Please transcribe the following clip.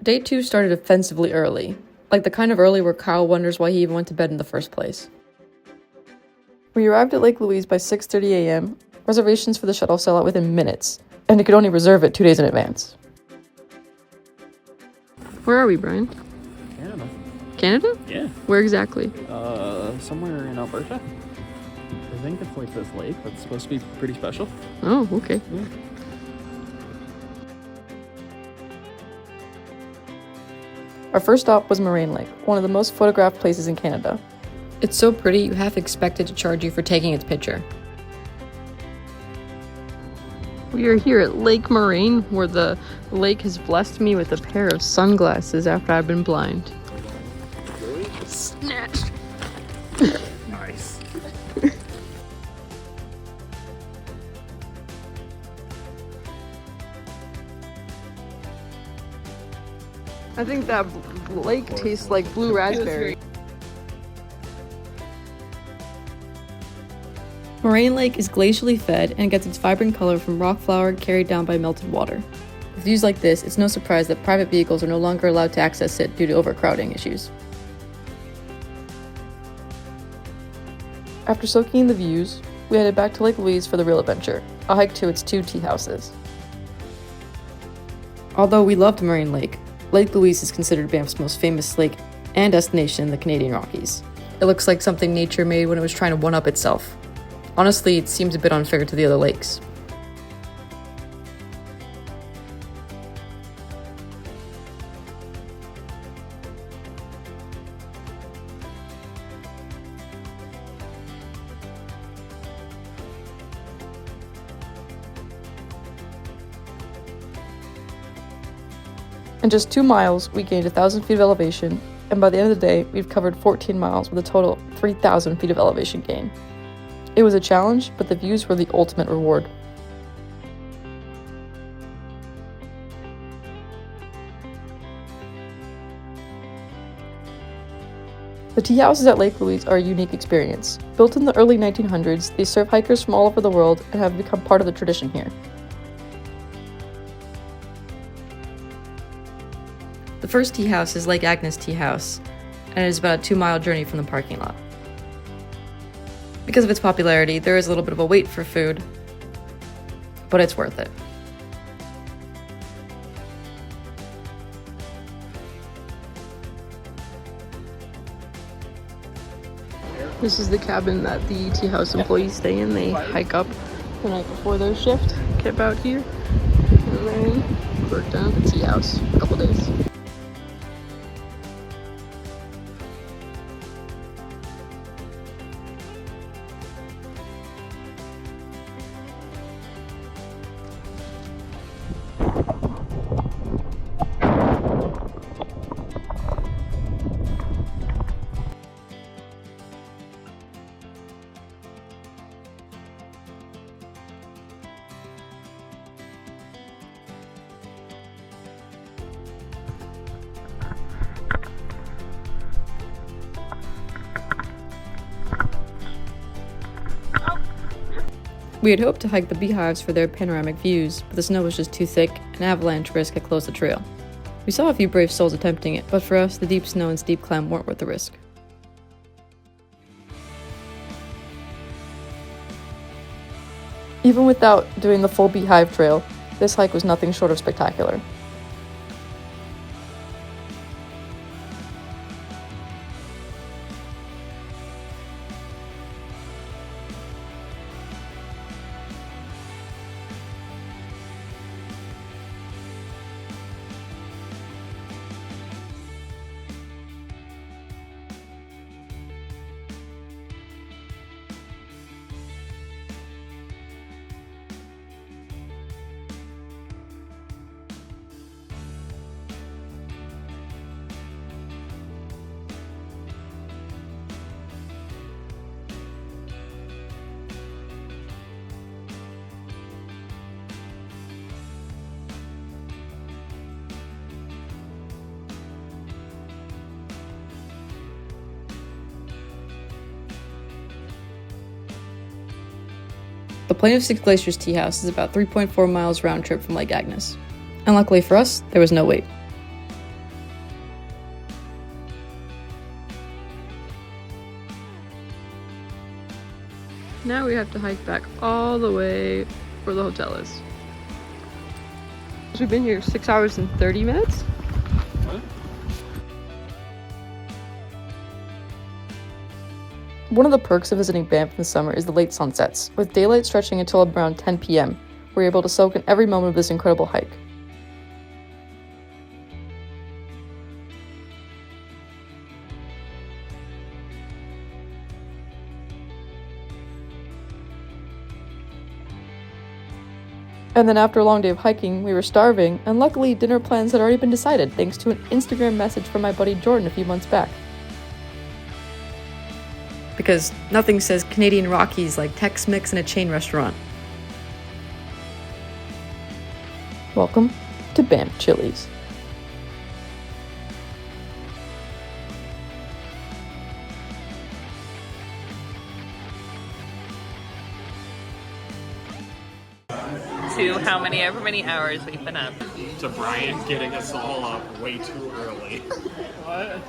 Day 2 started offensively early, like the kind of early where Kyle wonders why he even went to bed in the first place. We arrived at Lake Louise by 6:30 a.m. Reservations for the shuttle sell out within minutes, and you could only reserve it 2 days in advance. Where are we, Brian? Canada. Canada? Yeah. Where exactly? Somewhere in Alberta. I think it's like this lake that's supposed to be pretty special. Oh, okay. Yeah. Our first stop was Moraine Lake, one of the most photographed places in Canada. It's so pretty you half expect it to charge you for taking its picture. We are here at Lake Moraine, where the lake has blessed me with a pair of sunglasses after I've been blind. Snatch! Nice. I think that lake tastes like blue raspberry. Moraine Lake is glacially fed and gets its vibrant color from rock flour carried down by melted water. With views like this, it's no surprise that private vehicles are no longer allowed to access it due to overcrowding issues. After soaking in the views, we headed back to Lake Louise for the real adventure, a hike to its 2 tea houses. Although we loved Moraine Lake, Lake Louise is considered Banff's most famous lake and destination in the Canadian Rockies. It looks like something nature made when it was trying to one-up itself. Honestly, it seems a bit unfair to the other lakes. In just 2 miles, we gained 1,000 feet of elevation, and by the end of the day, we've covered 14 miles with a total of 3,000 feet of elevation gain. It was a challenge, but the views were the ultimate reward. The tea houses at Lake Louise are a unique experience. Built in the early 1900s, they serve hikers from all over the world and have become part of the tradition here. The first tea house is Lake Agnes Tea House, and it is about a 2-mile journey from the parking lot. Because of its popularity, there is a little bit of a wait for food, but it's worth it. This is the cabin that the tea house employees stay in. They hike up the night before their shift, camp out here, and then work down at the tea house for a couple days. We had hoped to hike the Beehives for their panoramic views, but the snow was just too thick and avalanche risk had closed the trail. We saw a few brave souls attempting it, but for us, the deep snow and steep climb weren't worth the risk. Even without doing the full Beehive trail, this hike was nothing short of spectacular. The Plain of Six Glaciers tea house is about 3.4 miles round trip from Lake Agnes. And luckily for us, there was no wait. Now we have to hike back all the way where the hotel is. So we've been here 6 hours and 30 minutes. What? One of the perks of visiting Banff in the summer is the late sunsets, with daylight stretching until around 10 p.m., where you're able to soak in every moment of this incredible hike. And then after a long day of hiking, we were starving, and luckily dinner plans had already been decided thanks to an Instagram message from my buddy Jordan a few months back. Because nothing says Canadian Rockies like Tex-Mex in a chain restaurant. Welcome to Banff Chili's. To however many hours we've been up. To Brian getting us all up way too early. What?